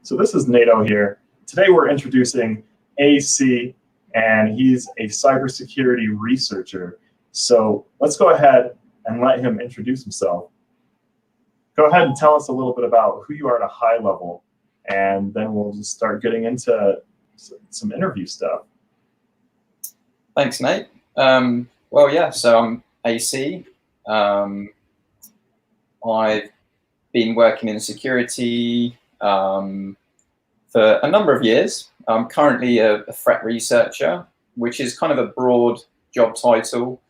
So this is Nato here. Today we're introducing AC, and he's a cybersecurity researcher. So let's go ahead and let him introduce himself. Go ahead and tell us a little bit about who you are at a high level, and then we'll just start getting into some interview stuff. Thanks, Nate. Well, yeah, so I'm AC. I've been working in security for a number of years. I'm currently a threat researcher, which is kind of a broad job title,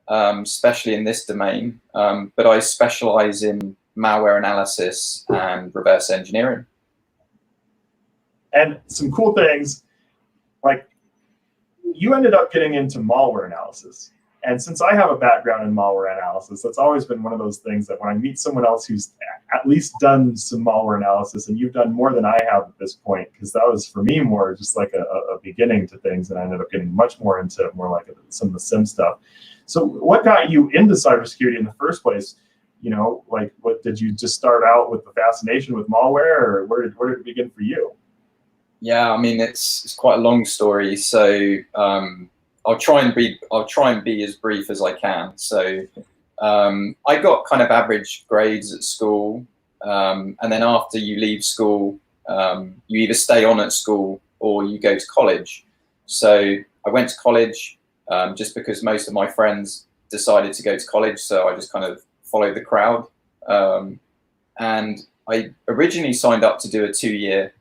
especially in this domain. But I specialize in malware analysis and reverse engineering. And some cool things, like you ended up getting into malware analysis. And since I have a background in malware analysis, that's always been one of those things that when I meet someone else who's at least done some malware analysis, and you've done more than I have at this point, because that was for me more just like a beginning to things, and I ended up getting much more into more like some of the SIM stuff. So what got you into cybersecurity in the first place? You know, like what did you just start out with the fascination with malware, or where did it begin for you? Yeah, I mean it's quite a long story. So I'll try and be as brief as I can. So I got kind of average grades at school, and then after you leave school, you either stay on at school or you go to college. So I went to college just because most of my friends decided to go to college, so I just kind of followed the crowd. And I originally signed up to do a 2-year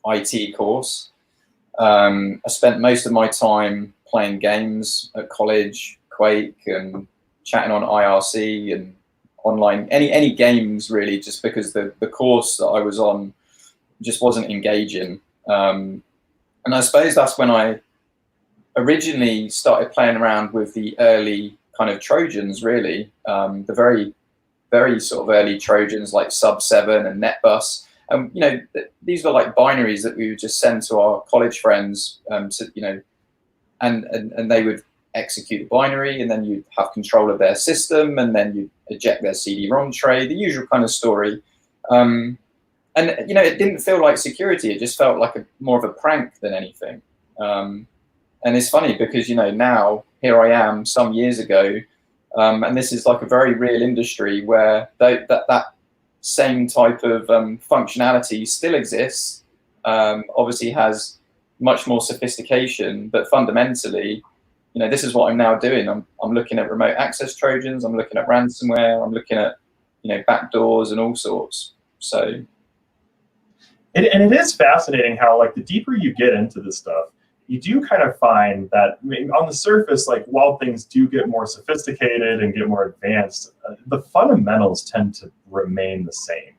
IT course. I spent most of my time playing games at college, Quake, and chatting on IRC and online, any games really, just because the course that I was on just wasn't engaging. And I suppose that's when I originally started playing around with the early kind of Trojans, really, the very, very sort of early Trojans like Sub7 and NetBus. You know, these were like binaries that we would just send to our college friends, and they would execute the binary, and then you'd have control of their system, and then you'd eject their CD-ROM tray, the usual kind of story. And you know, it didn't feel like security; it just felt like more of a prank than anything. And it's funny because, you know, now here I am some years ago, and this is like a very real industry where that same type of functionality still exists. Obviously has much more sophistication, but fundamentally, you know, this is what I'm now doing. I'm looking at remote access Trojans, I'm looking at ransomware, I'm looking at, you know, backdoors and all sorts. So, and it is fascinating how, like, the deeper you get into this stuff, you do kind of find that, I mean, on the surface, like, while things do get more sophisticated and get more advanced, the fundamentals tend to remain the same.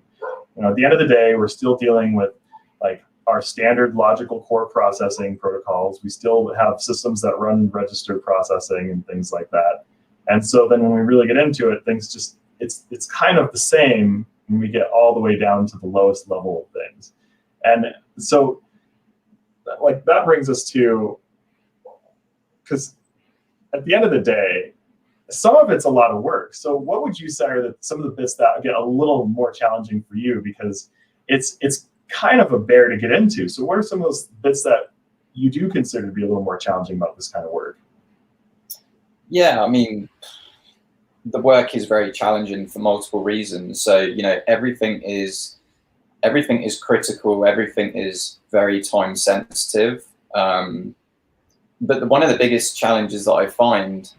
You know, at the end of the day, we're still dealing with like our standard logical core processing protocols. We still have systems that run registered processing and things like that. And so then when we really get into it, things just, it's kind of the same when we get all the way down to the lowest level of things. And so, like, that brings us to, because at the end of the day, some of it's a lot of work. So what would you say are some of the bits that get a little more challenging for you, because it's kind of a bear to get into? So what are some of those bits that you do consider to be a little more challenging about this kind of work? Yeah, I mean, the work is very challenging for multiple reasons. So, you know, everything is critical, everything is very time sensitive. But one of the biggest challenges that I find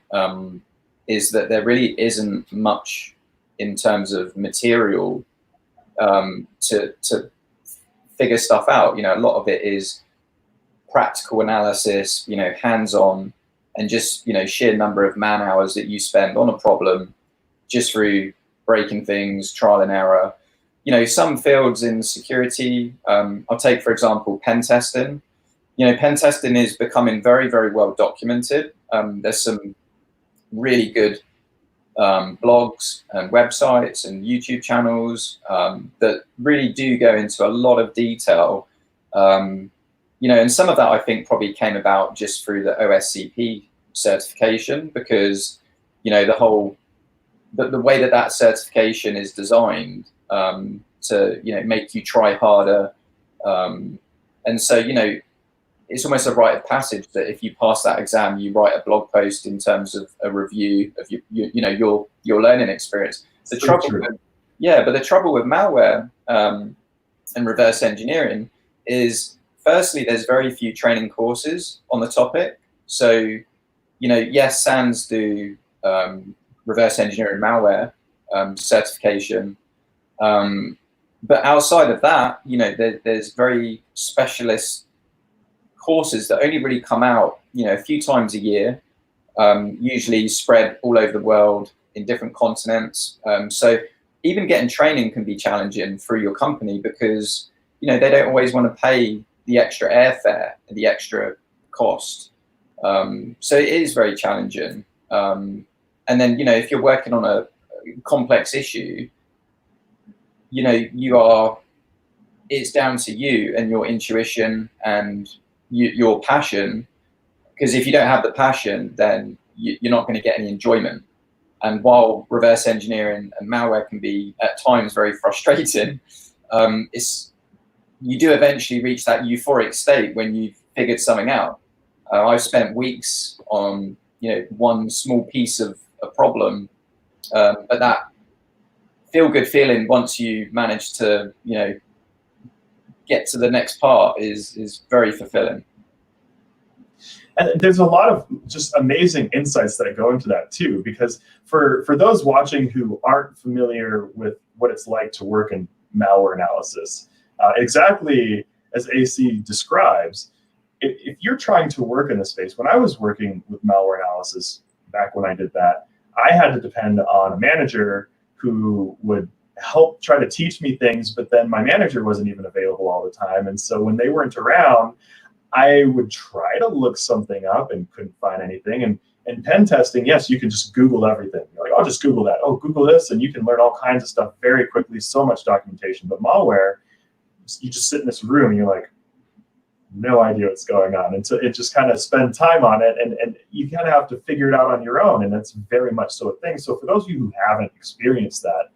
is that there really isn't much in terms of material to figure stuff out. You know, a lot of it is practical analysis, you know, hands-on, and just, you know, sheer number of man hours that you spend on a problem just through breaking things, trial and error. You know, some fields in security, I'll take, for example, pen testing. You know, pen testing is becoming very, very well documented. There's some really good blogs and websites and YouTube channels that really do go into a lot of detail. You know, and some of that I think probably came about just through the OSCP certification, because, you know, the way that certification is designed to, you know, make you try harder And so, it's almost a rite of passage that if you pass that exam, you write a blog post in terms of a review of your learning experience. The So trouble, true. but the trouble with malware and reverse engineering is, firstly, there's very few training courses on the topic. So, yes, SANS do reverse engineering malware certification. But outside of that, there's very specialist courses that only really come out, a few times a year, usually spread all over the world in different continents. So even getting training can be challenging through your company because, they don't always want to pay the extra airfare and the extra cost. So it is very challenging. And then, if you're working on a complex issue, it's down to you and your intuition and your passion, because if you don't have the passion, then you're not going to get any enjoyment. And while reverse engineering and malware can be at times very frustrating, you do eventually reach that euphoric state when you've figured something out. I've spent weeks on one small piece of a problem, but that feel-good feeling once you manage to get to the next part is very fulfilling. And there's a lot of just amazing insights that go into that too, because for those watching who aren't familiar with what it's like to work in malware analysis, exactly as AC describes, if you're trying to work in this space, when I was working with malware analysis back when I did that, I had to depend on a manager who would help try to teach me things, but then my manager wasn't even available all the time. And so when they weren't around, I would try to look something up and couldn't find anything. And pen testing, yes, you can just Google everything. You're like, oh, just Google that. Oh, Google this. And you can learn all kinds of stuff very quickly, so much documentation. But malware, you just sit in this room and you're like, no idea what's going on. And so it just kind of spend time on it, and you kind of have to figure it out on your own. And that's very much so a thing. So for those of you who haven't experienced that,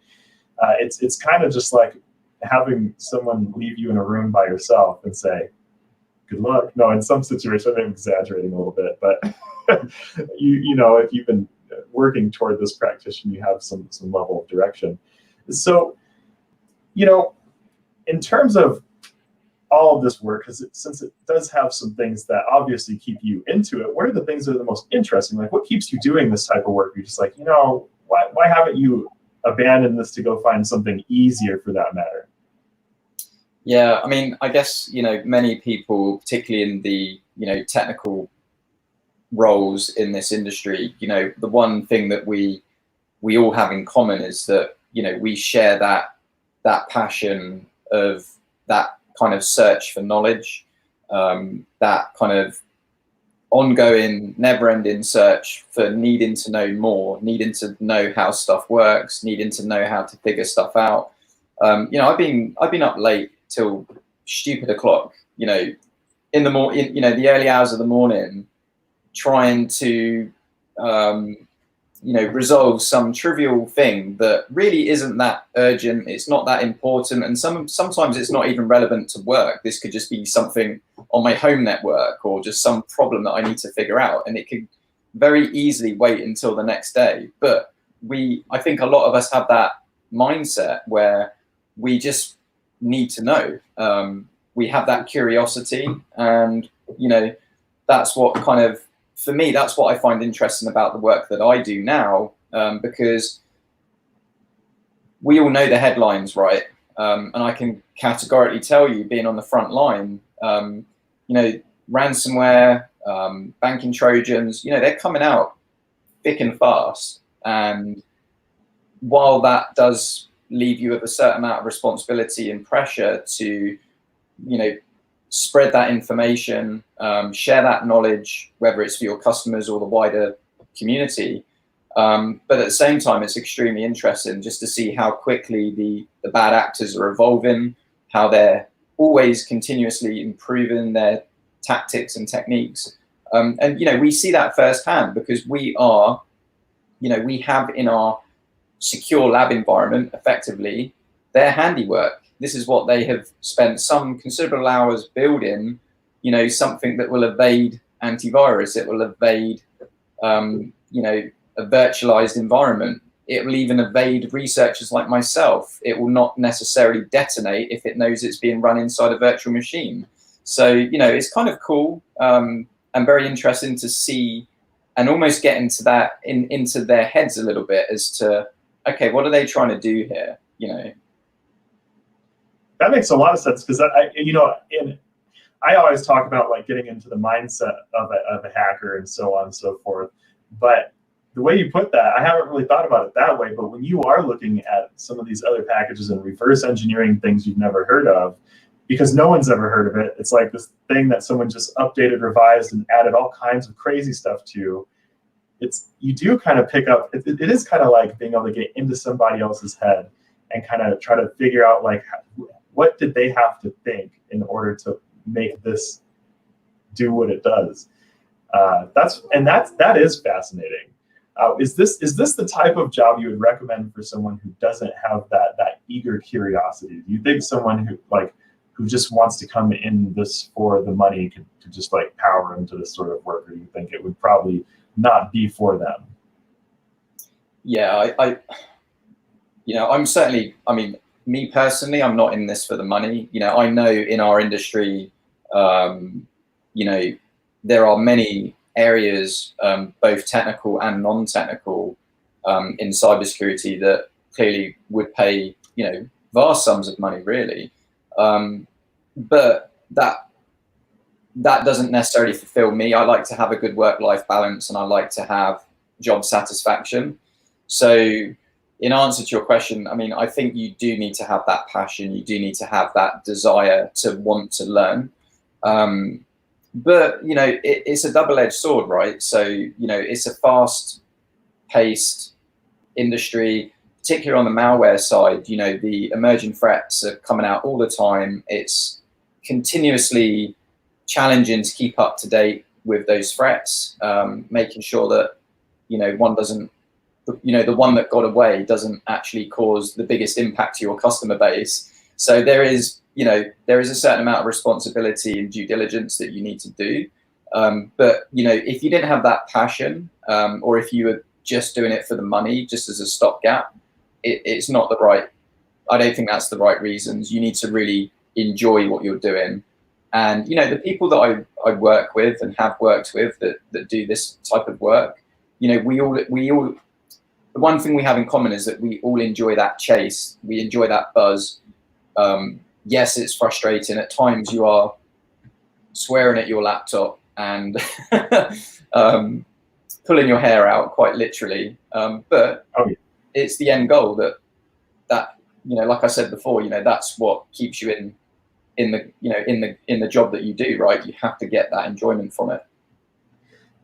it's kind of just like having someone leave you in a room by yourself and say, good luck. No, in some situations, I'm exaggerating a little bit, but if you've been working toward this practitioner, you have some level of direction. So, in terms of all of this work, since it does have some things that obviously keep you into it, what are the things that are the most interesting? Like, what keeps you doing this type of work? You're just like, why haven't you abandoned this to go find something easier for that matter? Yeah, I mean, I guess, many people, particularly in the, technical roles in this industry, the one thing that we all have in common is that, we share that passion of that kind of search for knowledge, that kind of ongoing, never-ending search for needing to know more, needing to know how stuff works, needing to know how to figure stuff out. I've been up late till stupid o'clock, in the the early hours of the morning, trying to resolve some trivial thing that really isn't that urgent. It's not that important, and sometimes it's not even relevant to work. This could just be something on my home network or just some problem that I need to figure out, and it could very easily wait until the next day. But I think a lot of us have that mindset where we just need to know. We have that curiosity, and that's what kind of, for me, that's what I find interesting about the work that I do now, because we all know the headlines, right? And I can categorically tell you, being on the front line, ransomware, banking Trojans, they're coming out thick and fast. And while that does leave you with a certain amount of responsibility and pressure to, spread that information, share that knowledge, whether it's for your customers or the wider community. But at the same time, it's extremely interesting just to see how quickly the bad actors are evolving, how they're always continuously improving their tactics and techniques. And we see that firsthand because we have in our secure lab environment, effectively, their handiwork. this is what they have spent some considerable hours building, you know, something that will evade antivirus. It will evade, you know, a virtualized environment. It will even evade researchers like myself. It will not necessarily detonate if it knows it's being run inside a virtual machine. So, you know, it's kind of cool and very interesting to see and almost get into that, into their heads a little bit as to, okay, what are they trying to do here? You know, that makes a lot of sense, because you know, I always talk about like getting into the mindset of a hacker and so on and so forth. But the way you put that, I haven't really thought about it that way. But when you are looking at some of these other packages and reverse engineering things you've never heard of, because no one's ever heard of it, it's like this thing that someone just updated, revised, and added all kinds of crazy stuff to. You do kind of pick up, it is kind of like being able to get into somebody else's head and kind of try to figure out like, what did they have to think in order to make this do what it does? That is fascinating. Is this the type of job you would recommend for someone who doesn't have that eager curiosity? Do you think someone who just wants to come in this for the money could just like power into this sort of work, or do you think it would probably not be for them? Yeah, you know, I'm certainly, I mean, me personally, I'm not in this for the money. You know, I know in our industry, you know, there are many areas, both technical and non-technical, in cybersecurity that clearly would pay, you know, vast sums of money, really. But that doesn't necessarily fulfill me. I like to have a good work-life balance, and I like to have job satisfaction. So in answer to your question, I mean, I think you do need to have that passion. You do need to have that desire to want to learn. But, you know, it's a double-edged sword, right? So, you know, it's a fast-paced industry, particularly on the malware side. You know, the emerging threats are coming out all the time. It's continuously challenging to keep up to date with those threats, making sure that, you know, one doesn't, you know, the one that got away doesn't actually cause the biggest impact to your customer base. So there is, you know, there is a certain amount of responsibility and due diligence that you need to do. But, you know, if you didn't have that passion, or if you were just doing it for the money, just as a stopgap, it's not the right, I don't think that's the right reasons. You need to really enjoy what you're doing. And, you know, the people that I work with and have worked with that do this type of work, you know, we all, the one thing we have in common is that we all enjoy that chase. We enjoy that buzz. Yes, it's frustrating. At times you are swearing at your laptop and pulling your hair out, quite literally. But it's the end goal that, you know, like I said before, you know, that's what keeps you in the job that you do, right? You have to get that enjoyment from it.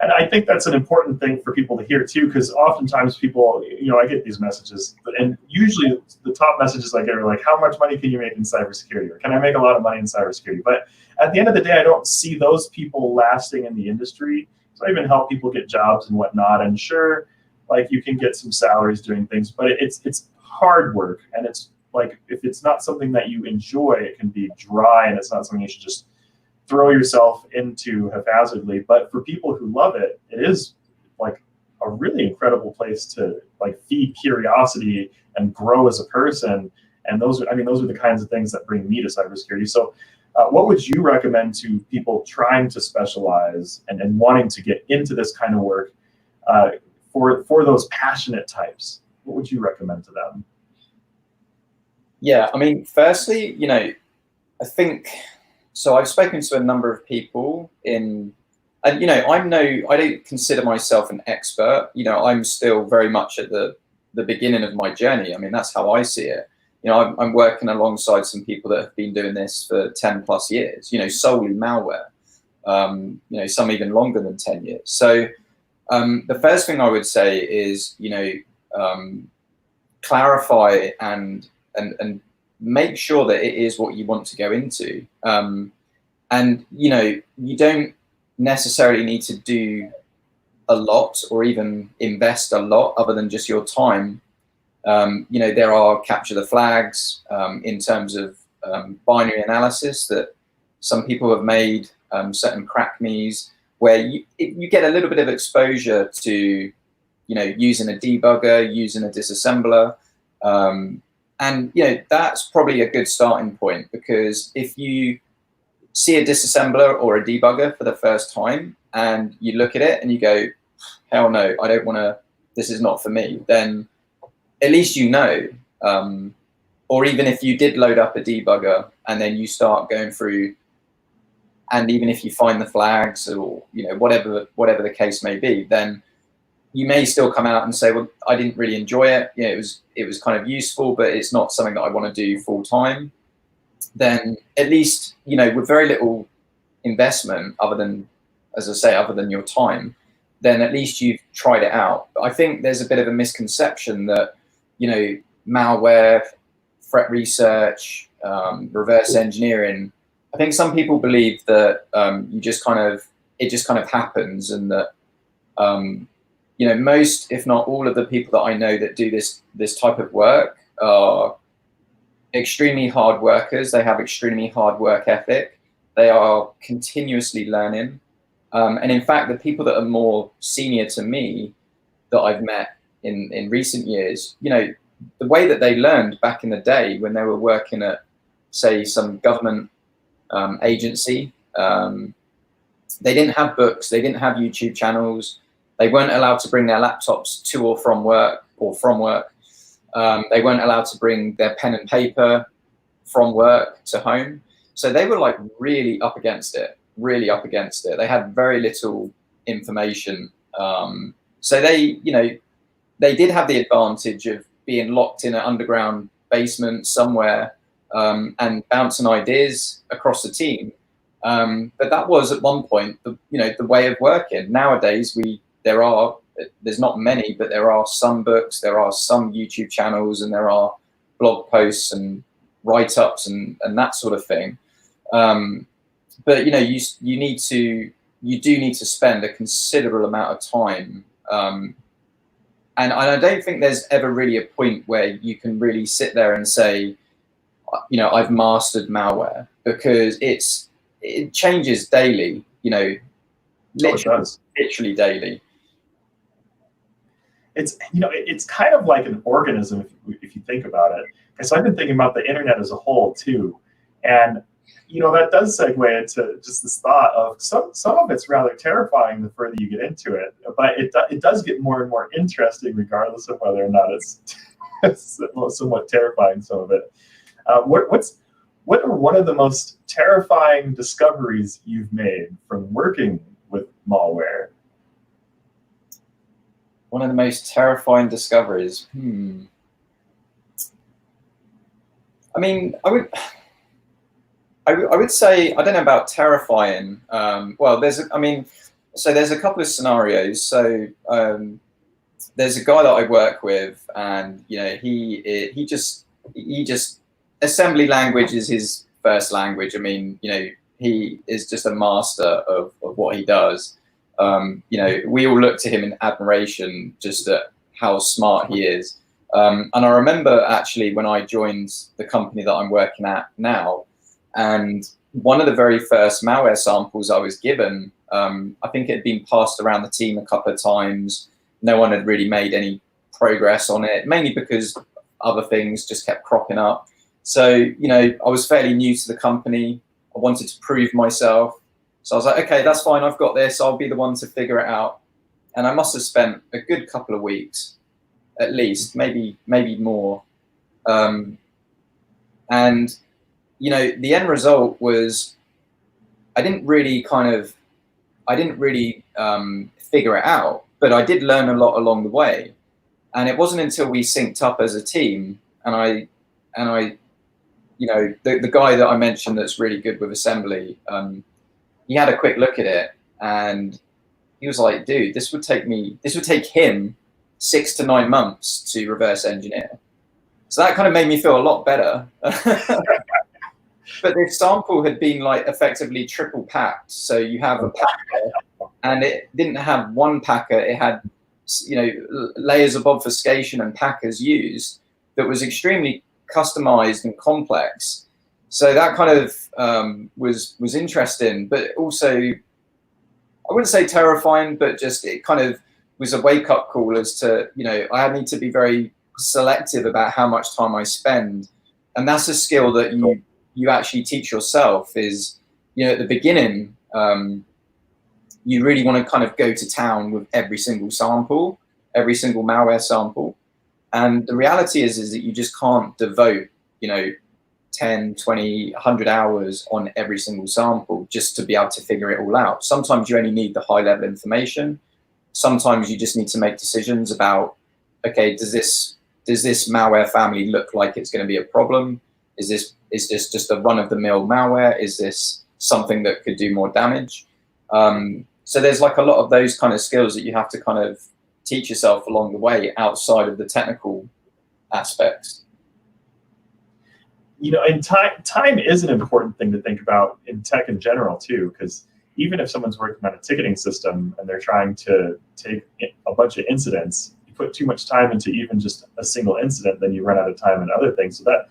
And I think that's an important thing for people to hear too, because oftentimes people, you know, I get these messages, and usually the top messages I get are like, how much money can you make in cybersecurity? Or can I make a lot of money in cybersecurity? But at the end of the day, I don't see those people lasting in the industry. So I even help people get jobs and whatnot. And sure, like you can get some salaries doing things, but it's hard work. And it's like, if it's not something that you enjoy, it can be dry, and it's not something you should just throw yourself into haphazardly. But for people who love it, it is like a really incredible place to like feed curiosity and grow as a person. And those are the kinds of things that bring me to cybersecurity. So what would you recommend to people trying to specialize and wanting to get into this kind of work, for those passionate types? What would you recommend to them? Yeah, I mean, firstly, you know, I think, so I've spoken to a number of people and, you know, I don't consider myself an expert. You know, I'm still very much at the beginning of my journey. I mean, that's how I see it. You know, I'm working alongside some people that have been doing this for 10 plus years, you know, solely malware, you know, some even longer than 10 years. So the first thing I would say is, you know, clarify and make sure that it is what you want to go into. And, you know, you don't necessarily need to do a lot or even invest a lot other than just your time. You know, there are capture the flags in terms of binary analysis that some people have made, certain crackmes, where you get a little bit of exposure to, using a debugger, using a disassembler. And that's probably a good starting point, because if you see a disassembler or a debugger for the first time and you look at it and you go, hell no, I don't want to, this is not for me, then at least or even if you did load up a debugger and then you start going through, and even if you find the flags or whatever the case may be, then you may still come out and say, well, I didn't really enjoy it. It was kind of useful, but it's not something that I want to do full time. Then at least, with very little investment, other than your time, then at least you've tried it out. But I think there's a bit of a misconception that, malware, threat research, reverse engineering, I think some people believe that it just kind of happens, and that most, if not all, of the people that I know that do this type of work are extremely hard workers. They have extremely hard work ethic. They are continuously learning. And in fact, the people that are more senior to me that I've met in recent years, the way that they learned back in the day when they were working at, say, some government agency, they didn't have books, they didn't have YouTube channels. They weren't allowed to bring their laptops to or from work. They weren't allowed to bring their pen and paper from work to home. So they were like really up against it. They had very little information. So they did have the advantage of being locked in an underground basement somewhere, and bouncing ideas across the team. But that was at one point the way of working. Nowadays there's not many, but there are some books, there are some YouTube channels, and there are blog posts and write-ups and that sort of thing. But you do need to spend a considerable amount of time. And I don't think there's ever really a point where you can really sit there and say, I've mastered malware, because it changes daily, literally daily. It's kind of like an organism if you think about it. And so I've been thinking about the internet as a whole too, and that does segue into just this thought of some of it's rather terrifying the further you get into it, but it does get more and more interesting regardless of whether or not it's somewhat terrifying, some of it. What are one of the most terrifying discoveries you've made from working with malware? One of the most terrifying discoveries. I mean, I would say, I don't know about terrifying. Well, there's a couple of scenarios. So there's a guy that I work with, and he just assembly language is his first language. I mean, he is just a master of what he does. We all look to him in admiration just at how smart he is. And I remember actually when I joined the company that I'm working at now, and one of the very first malware samples I was given, I think it had been passed around the team a couple of times. No one had really made any progress on it, mainly because other things just kept cropping up. So, I was fairly new to the company. I wanted to prove myself. So I was like, okay, that's fine. I've got this. I'll be the one to figure it out. And I must have spent a good couple of weeks, at least, maybe more. And, the end result was I didn't really figure it out, but I did learn a lot along the way. And it wasn't until we synced up as a team, and the guy that I mentioned that's really good with assembly, he had a quick look at it, and he was like, dude, this would take him 6 to 9 months to reverse engineer. So that kind of made me feel a lot better. But this sample had been like effectively triple packed. So you have a packer, and it didn't have one packer. It had, layers of obfuscation and packers used that was extremely customized and complex. So that kind of was interesting, but also I wouldn't say terrifying, but just it kind of was a wake up call as to, I need to be very selective about how much time I spend. And that's a skill that you actually teach yourself is, at the beginning, you really want to kind of go to town with every single sample, every single malware sample. And the reality is that you just can't devote, 10, 20, 100 hours on every single sample just to be able to figure it all out. Sometimes you only need the high level information. Sometimes you just need to make decisions about, okay, does this malware family look like it's going to be a problem? Is this just a run of the mill malware? Is this something that could do more damage? So there's like a lot of those kind of skills that you have to kind of teach yourself along the way outside of the technical aspects. And time is an important thing to think about in tech in general too, because even if someone's working on a ticketing system and they're trying to take a bunch of incidents, you put too much time into even just a single incident, then you run out of time in other things. So that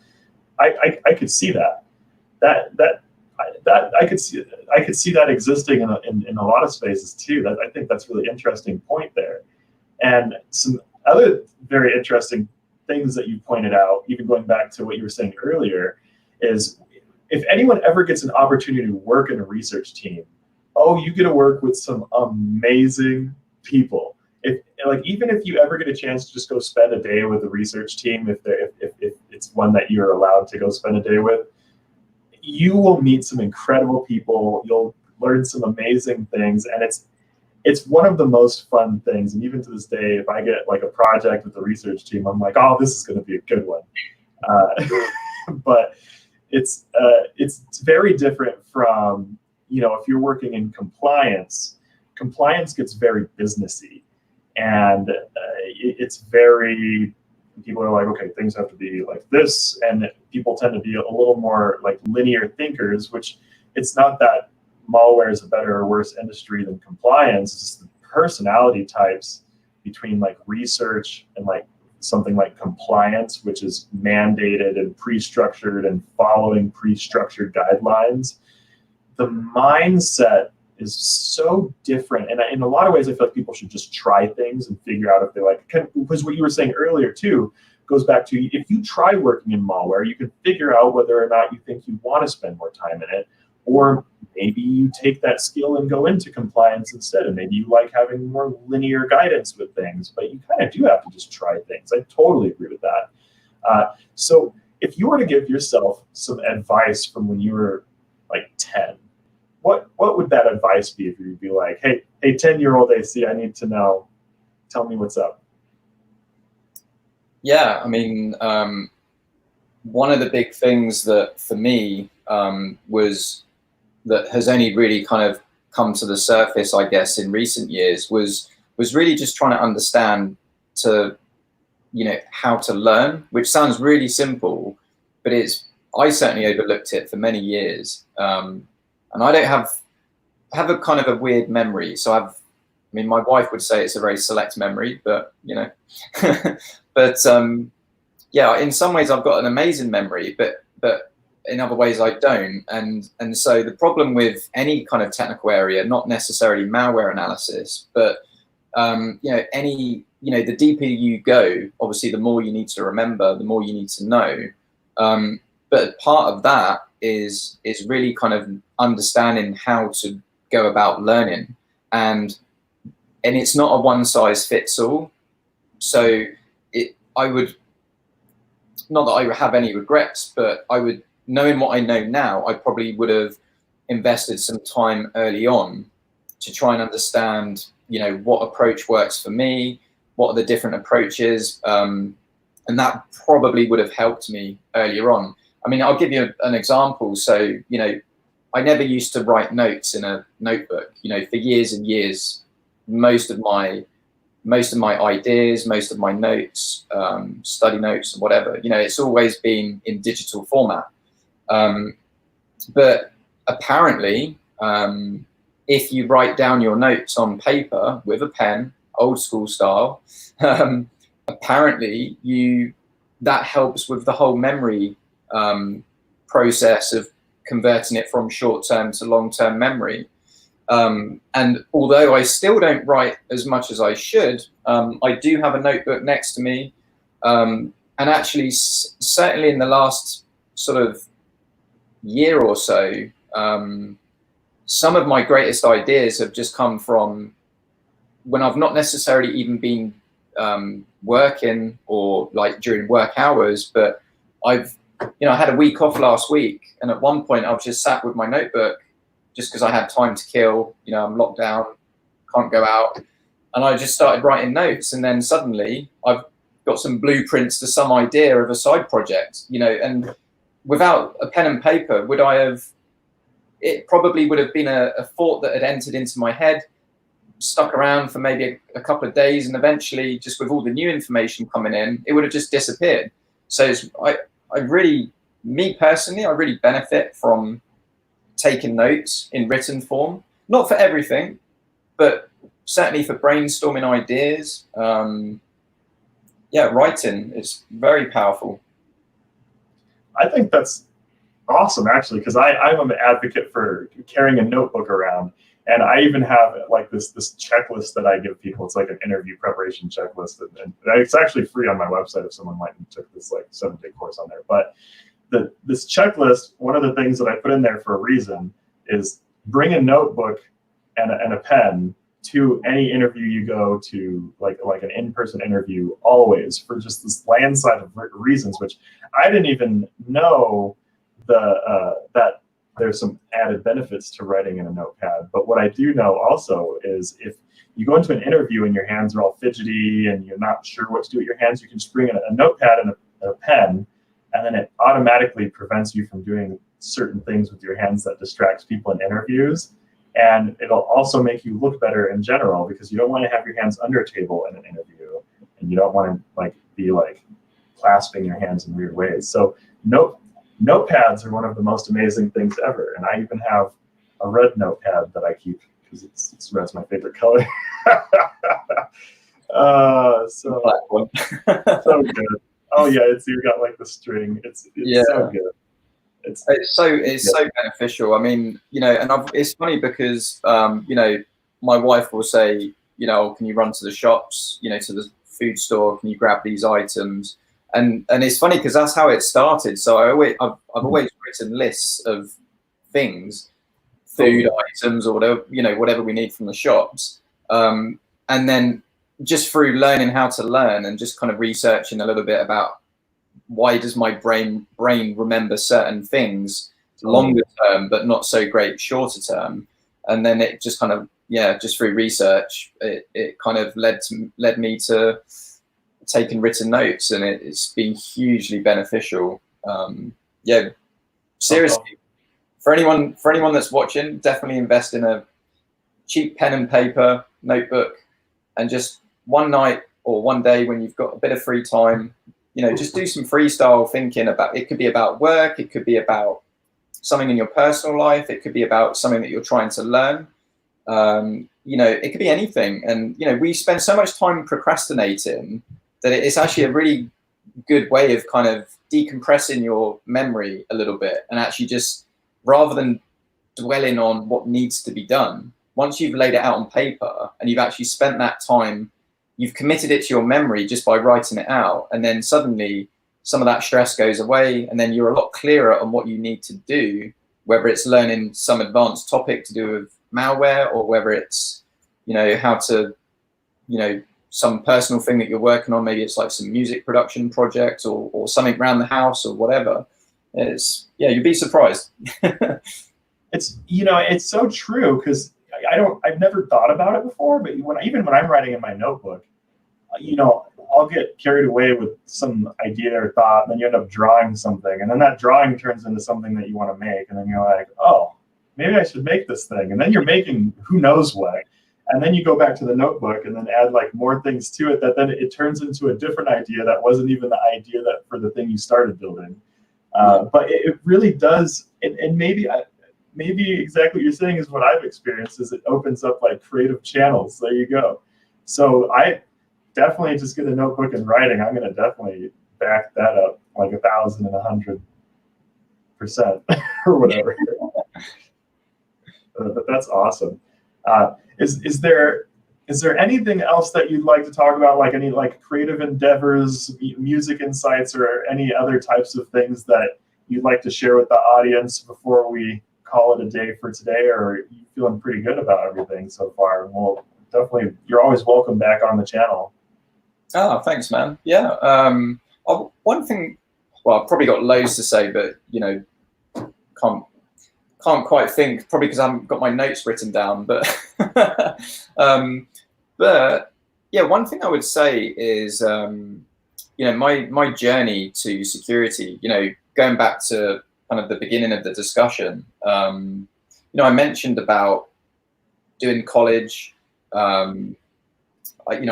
I could see that I could see that existing in a lot of spaces too. I think that's a really interesting point there. And some other very interesting things that you pointed out, even going back to what you were saying earlier, is if anyone ever gets an opportunity to work in a research team, you get to work with some amazing people. Even if you ever get a chance to just go spend a day with a research team, if it's one that you're allowed to go spend a day with, you will meet some incredible people. You'll learn some amazing things, and it's one of the most fun things. And even to this day, if I get like a project with the research team, I'm like, oh, this is going to be a good one. But it's very different from, if you're working in compliance gets very businessy, and it's very, people are like, okay, things have to be like this, and people tend to be a little more like linear thinkers, which it's not that malware is a better or worse industry than compliance. It's just the personality types between like research and like something like compliance, which is mandated and pre-structured and following pre-structured guidelines. The mindset is so different. And in a lot of ways, I feel like people should just try things and figure out if they like it. Because what you were saying earlier too goes back to, if you try working in malware, you can figure out whether or not you think you want to spend more time in it. Or maybe you take that skill and go into compliance instead, and maybe you like having more linear guidance with things, but you kind of do have to just try things. I totally agree with that. So if you were to give yourself some advice from when you were like 10, what would that advice be? If you'd be like, hey, 10-year-old AC, I need to know, tell me what's up. Yeah, I mean, one of the big things that for me was that has only really kind of come to the surface, I guess, in recent years was really just trying to understand how to learn, which sounds really simple, but I certainly overlooked it for many years. And I don't have a kind of a weird memory. So my wife would say it's a very select memory, but but yeah, in some ways I've got an amazing memory, but in other ways I don't. And so the problem with any kind of technical area, not necessarily malware analysis, but the deeper you go, obviously the more you need to remember, the more you need to know. But part of that is really kind of understanding how to go about learning, and it's not a one size fits all. So I would, not that I have any regrets, but I would, knowing what I know now, I probably would have invested some time early on to try and understand, what approach works for me, what are the different approaches, and that probably would have helped me earlier on. I mean, I'll give you an example. So, I never used to write notes in a notebook. For years and years, most of my ideas, most of my notes, study notes, whatever, it's always been in digital format. But apparently, if you write down your notes on paper with a pen, old school style, apparently that helps with the whole memory process of converting it from short-term to long-term memory. And although I still don't write as much as I should, I do have a notebook next to me. And actually, certainly in the last sort of year or so, some of my greatest ideas have just come from when I've not necessarily even been working or like during work hours, but I had a week off last week, and at one point I was just sat with my notebook just because I had time to kill. I'm locked down, can't go out, and I just started writing notes, and then suddenly I've got some blueprints to some idea of a side project, and without a pen and paper, it probably would have been a thought that had entered into my head, stuck around for maybe a couple of days, and eventually, just with all the new information coming in, it would have just disappeared. So me personally, I really benefit from taking notes in written form, not for everything, but certainly for brainstorming ideas. Writing is very powerful. I think that's awesome, actually, because I'm an advocate for carrying a notebook around. And I even have like this checklist that I give people. It's like an interview preparation checklist, and it's actually free on my website if someone might took this like 7-day course on there. But this checklist, one of the things that I put in there for a reason is bring a notebook and a pen to any interview you go to, like an in-person interview, always, for just this landslide of reasons, which I didn't even know that there's some added benefits to writing in a notepad. But what I do know also is if you go into an interview and your hands are all fidgety and you're not sure what to do with your hands, you can just bring a notepad and a pen, and then it automatically prevents you from doing certain things with your hands that distracts people in interviews. And it'll also make you look better in general, because you don't want to have your hands under a table in an interview, and you don't want to be clasping your hands in weird ways. So notepads are one of the most amazing things ever. And I even have a red notepad that I keep because red's my favorite color. So good. Oh yeah, you got like the string. It's so good. It's so beneficial. I mean, and it's funny because my wife will say, can you run to the shops, to the food store? Can you grab these items? And it's funny because that's how it started. So I've always written lists of things, food items or whatever we need from the shops. And then just through learning how to learn and just kind of researching a little bit about why does my brain remember certain things longer term, but not so great shorter term. And then it just kind of, just through research, it kind of led me to taking written notes, and it's been hugely beneficial. Seriously, for anyone that's watching, definitely invest in a cheap pen and paper notebook, and just one night or one day when you've got a bit of free time, just do some freestyle thinking about. It could be about work, it could be about something in your personal life, it could be about something that you're trying to learn. It could be anything. And we spend so much time procrastinating that it's actually a really good way of kind of decompressing your memory a little bit, and actually just, rather than dwelling on what needs to be done, once you've laid it out on paper and you've actually spent that time, you've committed it to your memory just by writing it out, and then suddenly some of that stress goes away, and then you're a lot clearer on what you need to do, whether it's learning some advanced topic to do with malware, or whether it's how to some personal thing that you're working on. Maybe it's like some music production project or something around the house or whatever. You'd be surprised. It's so true, because I've never thought about it before, but even when I'm writing in my notebook, I'll get carried away with some idea or thought, and then you end up drawing something, and then that drawing turns into something that you want to make, and then you're like, oh, maybe I should make this thing, and then you're making who knows what. And then you go back to the notebook and then add more things to it, that then it turns into a different idea that wasn't even the idea that for the thing you started building. But it really does, and maybe exactly what you're saying is what I've experienced, is it opens up creative channels. There you go. So I definitely just get a notebook and writing. I'm going to definitely back that up 1,000 and 100%. percent or whatever. But that's awesome. Is there anything else that you'd like to talk about, like any like creative endeavors, music insights, or any other types of things that you'd like to share with the audience before we call it a day for today? Or are you feeling pretty good about everything so far? Well, definitely, you're always welcome back on the channel. Oh, thanks, man. Yeah. One thing, well, I've probably got loads to say, but can't quite think, probably because I haven't got my notes written down. But but yeah, one thing I would say is my journey to security. Going back to kind of the beginning of the discussion. I mentioned about doing college. I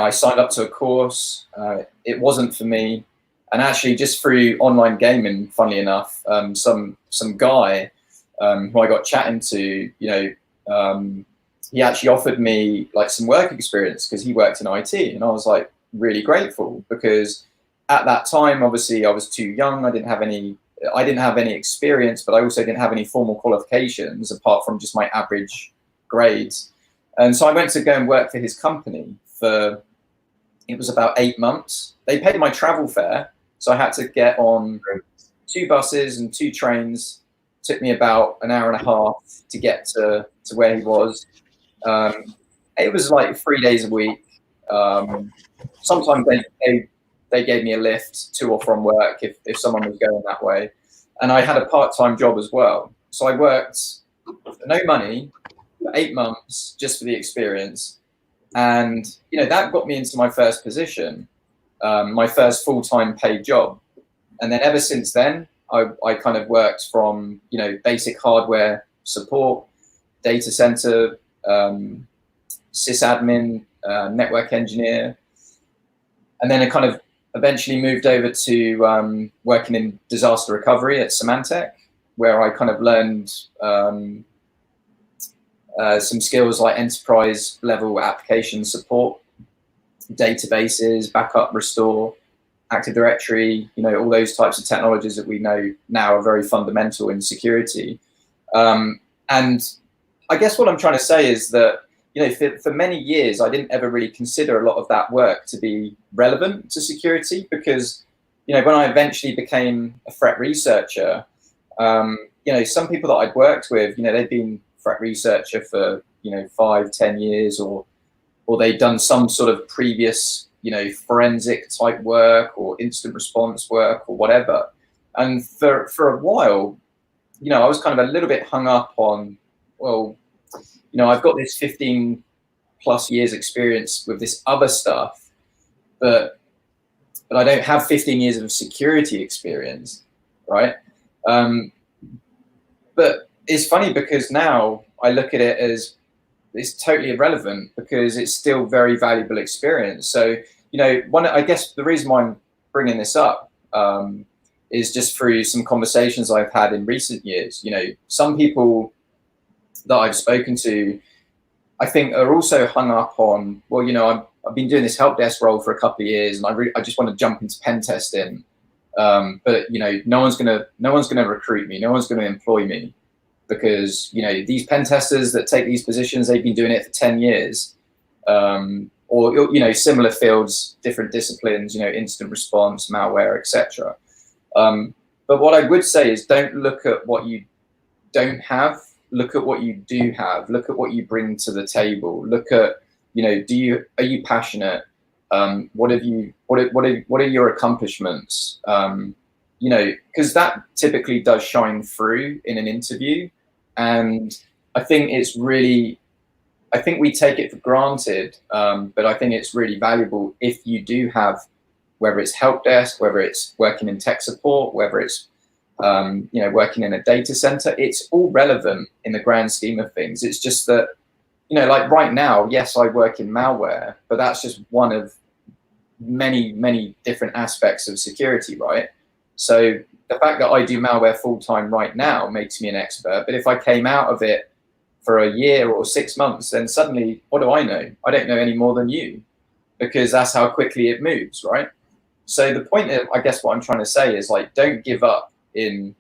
signed up to a course. It wasn't for me, and actually, just through online gaming, funnily enough, some guy who I got chatting to, he actually offered me like some work experience because he worked in IT, and I was like really grateful because at that time, obviously, I was too young. I didn't have any experience, but I also didn't have any formal qualifications apart from just my average grades. And so I went to go and work for his company for, it was about 8 months. They paid my travel fare, so I had to get on 2 buses and 2 trains. It took me about an hour and a half to get to where he was. It was like 3 days a week. Sometimes they gave me a lift to or from work if someone was going that way. And I had a part-time job as well. So I worked for no money for 8 months just for the experience. And, that got me into my first position, my first full-time paid job. And then ever since then, I kind of worked from, basic hardware support, data center, sysadmin, network engineer. And then I kind of eventually moved over to working in disaster recovery at Symantec, where I kind of learned some skills like enterprise level application support, databases, backup, restore, Active Directory, all those types of technologies that we know now are very fundamental in security. And I guess what I'm trying to say is that, for many years, I didn't ever really consider a lot of that work to be relevant to security because, when I eventually became a threat researcher, some people that I'd worked with, they'd been threat researcher for, 5-10 years, or they'd done some sort of previous, forensic type work or incident response work or whatever. And for a while, I was kind of a little bit hung up on, well, I've got this 15 plus years experience with this other stuff, but I don't have 15 years of security experience, right? But it's funny because now I look at it as it's totally irrelevant because it's still very valuable experience. So, I guess the reason why I'm bringing this up is just through some conversations I've had in recent years. Some people that I've spoken to, I think, are also hung up on, well, I've been doing this help desk role for a couple of years, and I just want to jump into pen testing, but no one's gonna recruit me, no one's gonna employ me, because these pen testers that take these positions, they've been doing it for 10 years, or similar fields, different disciplines, incident response, malware, etc. But what I would say is, don't look at what you don't have. Look at what you do have. Look at what you bring to the table. Look at, are you passionate? What are your accomplishments? Because that typically does shine through in an interview. And I think we take it for granted, but I think it's really valuable if you do have, whether it's help desk, whether it's working in tech support, whether it's working in a data center, it's all relevant in the grand scheme of things. It's just that, like right now, yes, I work in malware, but that's just one of many, many different aspects of security, right? So the fact that I do malware full time right now makes me an expert. But if I came out of it for a year or 6 months, then suddenly, what do I know? I don't know any more than you, because that's how quickly it moves, right? So the point of, I guess what I'm trying to say is, like, don't give up in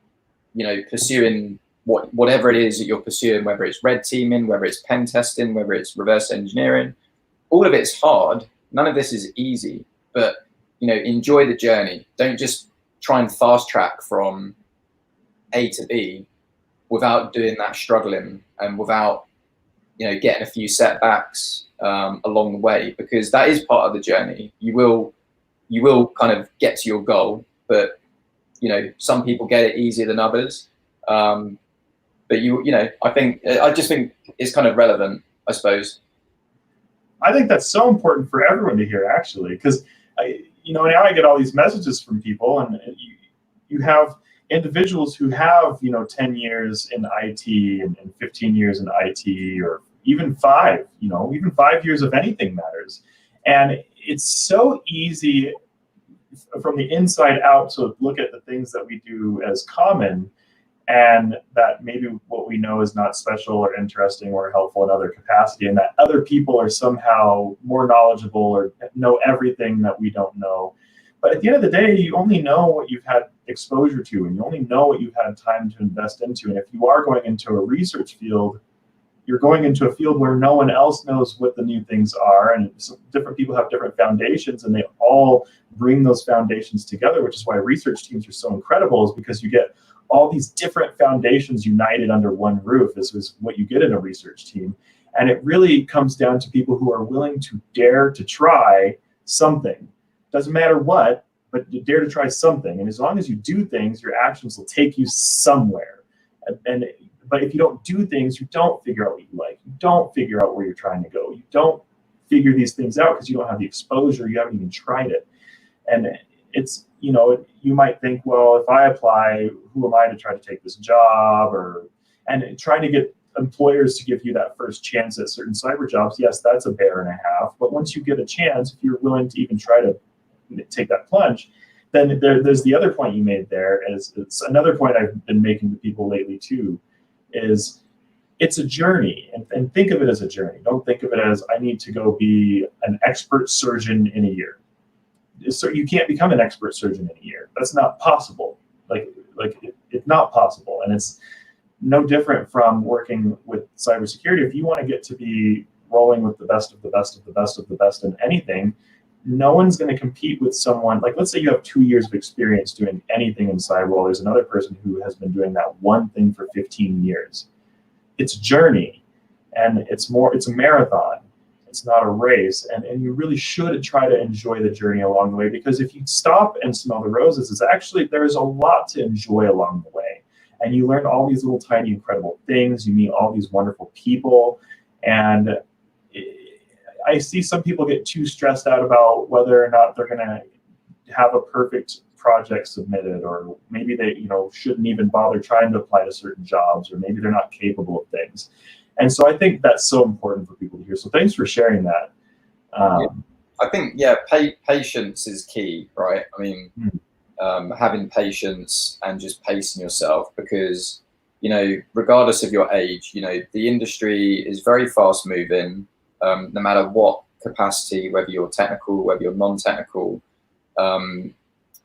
pursuing whatever it is that you're pursuing, whether it's red teaming, whether it's pen testing, whether it's reverse engineering, all of it's hard. None of this is easy, but enjoy the journey. Don't just try and fast track from A to B without doing that struggling and without getting a few setbacks along the way, because that is part of the journey. You will kind of get to your goal, but some people get it easier than others. But I just think it's kind of relevant, I suppose. I think that's so important for everyone to hear, actually, because now I get all these messages from people, and you have individuals who have 10 years in IT and 15 years in IT, or even 5 years of anything matters. And it's so easy from the inside out to look at the things that we do as common, and that maybe what we know is not special or interesting or helpful in other capacity, and that other people are somehow more knowledgeable or know everything that we don't know. But at the end of the day, you only know what you've had exposure to, and you only know what you've had time to invest into. And if you are going into a research field, you're going into a field where no one else knows what the new things are, and different people have different foundations, and they all bring those foundations together, which is why research teams are so incredible, is because you get all these different foundations united under one roof. This is what you get in a research team. And it really comes down to people who are willing to dare to try something. Doesn't matter what, but you dare to try something. And as long as you do things, your actions will take you somewhere. But if you don't do things, you don't figure out what you like. You don't figure out where you're trying to go. You don't figure these things out because you don't have the exposure. You haven't even tried it. And it's, you might think, well, if I apply, who am I to try to take this job? And trying to get employers to give you that first chance at certain cyber jobs, yes, that's a bear and a half. But once you get a chance, if you're willing to even try to take that plunge, then there's the other point you made there. It's another point I've been making to people lately too, is it's a journey, and think of it as a journey. Don't think of it as I need to go be an expert surgeon in a year. So you can't become an expert surgeon in a year. That's not possible. It's not possible. And it's no different from working with cybersecurity. If you want to get to be rolling with the best of the best of the best of the best in anything, no one's going to compete with someone. Like, let's say you have 2 years of experience doing anything in cyber. Well, there's another person who has been doing that one thing for 15 years. It's a journey, and it's a marathon. It's not a race, and you really should try to enjoy the journey along the way, because if you stop and smell the roses, there's a lot to enjoy along the way. And you learn all these little tiny incredible things. You meet all these wonderful people, and I see some people get too stressed out about whether or not they're going to have a perfect project submitted, or maybe they shouldn't even bother trying to apply to certain jobs, or maybe they're not capable of things. And so I think that's so important for people to hear. So thanks for sharing that. I think, patience is key, right? I mean, having patience and just pacing yourself, because, regardless of your age, the industry is very fast moving, no matter what capacity, whether you're technical, whether you're non-technical.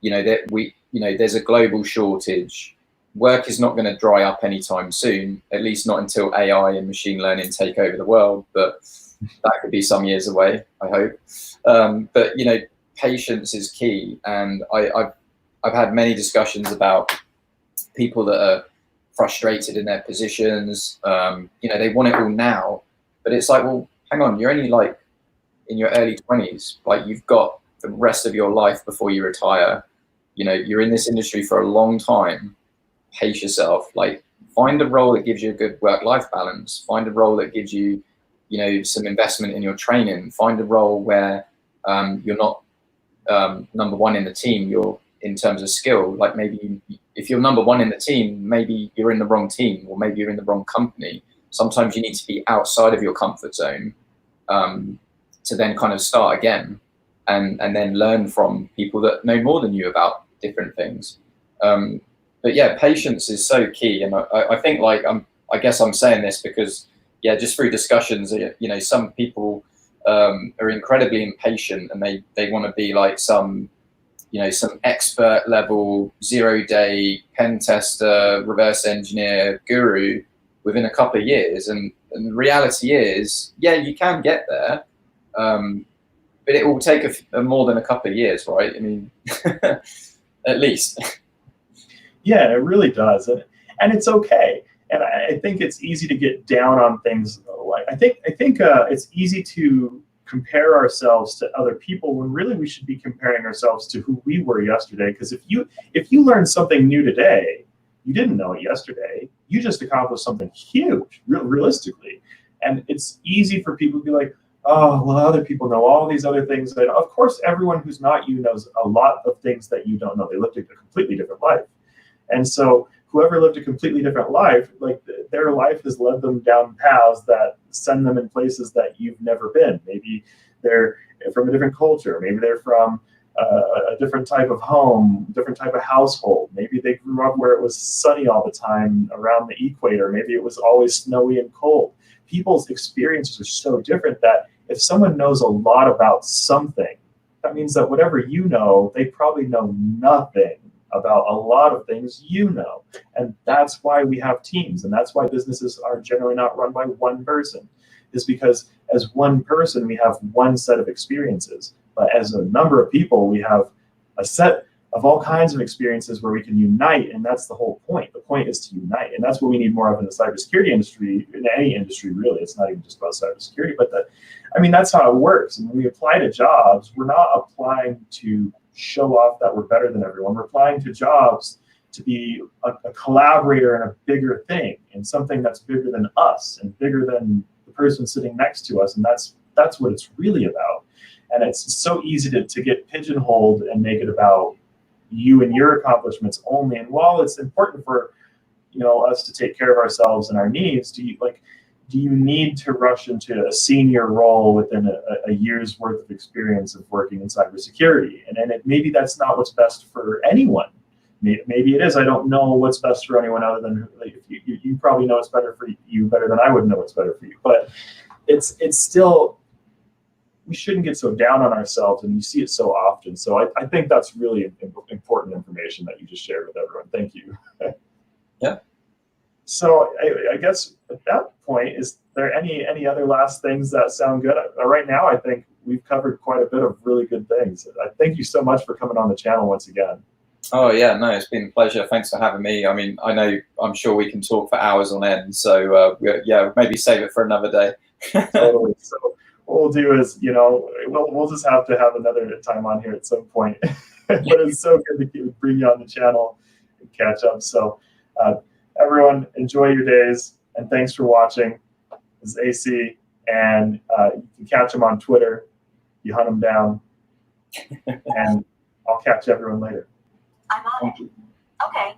There's a global shortage. Work is not going to dry up anytime soon, at least not until AI and machine learning take over the world, but that could be some years away, I hope. But patience is key. And I've had many discussions about people that are frustrated in their positions. They want it all now, but it's like, well, hang on, you're only like in your early 20s, like you've got the rest of your life before you retire. You're in this industry for a long time. Pace yourself. Like, find a role that gives you a good work-life balance. Find a role that gives you, some investment in your training. Find a role where you're not number one in the team. You're in terms of skill. Like, maybe if you're number one in the team, maybe you're in the wrong team, or maybe you're in the wrong company. Sometimes you need to be outside of your comfort zone to then kind of start again, and then learn from people that know more than you about different things. But yeah, patience is so key. And I think, like, I guess I'm saying this because, just through discussions, some people are incredibly impatient, and they want to be like some, some expert level 0-day pen tester, reverse engineer guru within a couple of years. And the reality is, yeah, you can get there, but it will take more than a couple of years, right? I mean, at least. Yeah, it really does, and it's okay. And I think it's easy to get down on things. I think it's easy to compare ourselves to other people when really we should be comparing ourselves to who we were yesterday. Because if you learn something new today, you didn't know it yesterday. You just accomplished something huge, realistically. And it's easy for people to be like, oh, well, other people know all these other things. And of course, everyone who's not you knows a lot of things that you don't know. They lived a completely different life. And so whoever lived a completely different life, like their life has led them down paths that send them in places that you've never been. Maybe they're from a different culture. Maybe they're from a different type of home, different type of household. Maybe they grew up where it was sunny all the time around the equator. Maybe it was always snowy and cold. People's experiences are so different that if someone knows a lot about something, that means that whatever you know, they probably know nothing about a lot of things you know. And that's why we have teams, and that's why businesses are generally not run by one person, is because as one person, we have one set of experiences. But as a number of people, we have a set of all kinds of experiences where we can unite, and that's the whole point. The point is to unite, and that's what we need more of in the cybersecurity industry, in any industry, really. It's not even just about cybersecurity, but that's how it works. And when we apply to jobs, we're not applying to show off that we're better than everyone. We're applying to jobs to be a collaborator in a bigger thing, in something that's bigger than us and bigger than the person sitting next to us. And that's what it's really about. And it's so easy to get pigeonholed and make it about you and your accomplishments only. And while it's important for us to take care of ourselves and our needs, do you need to rush into a senior role within a year's worth of experience of working in cybersecurity? And maybe that's not what's best for anyone. Maybe it is. I don't know what's best for anyone other than you probably know what's better for you better than I would know what's better for you. But it's still, we shouldn't get so down on ourselves, and you see it so often. So I think that's really important information that you just shared with everyone. Thank you. Yeah. So I guess at that point, is there any other last things that sound good? Right now, I think we've covered quite a bit of really good things. I thank you so much for coming on the channel once again. Oh yeah, no, it's been a pleasure. Thanks for having me. I mean, I'm sure we can talk for hours on end. So maybe save it for another day. Totally. So what we'll do is, we'll just have to have another time on here at some point. But it's so good to bring you on the channel and catch up. So everyone, enjoy your days, and thanks for watching. This is AC, and you can catch him on Twitter. You hunt him down, and I'll catch everyone later. I'm on it. Okay.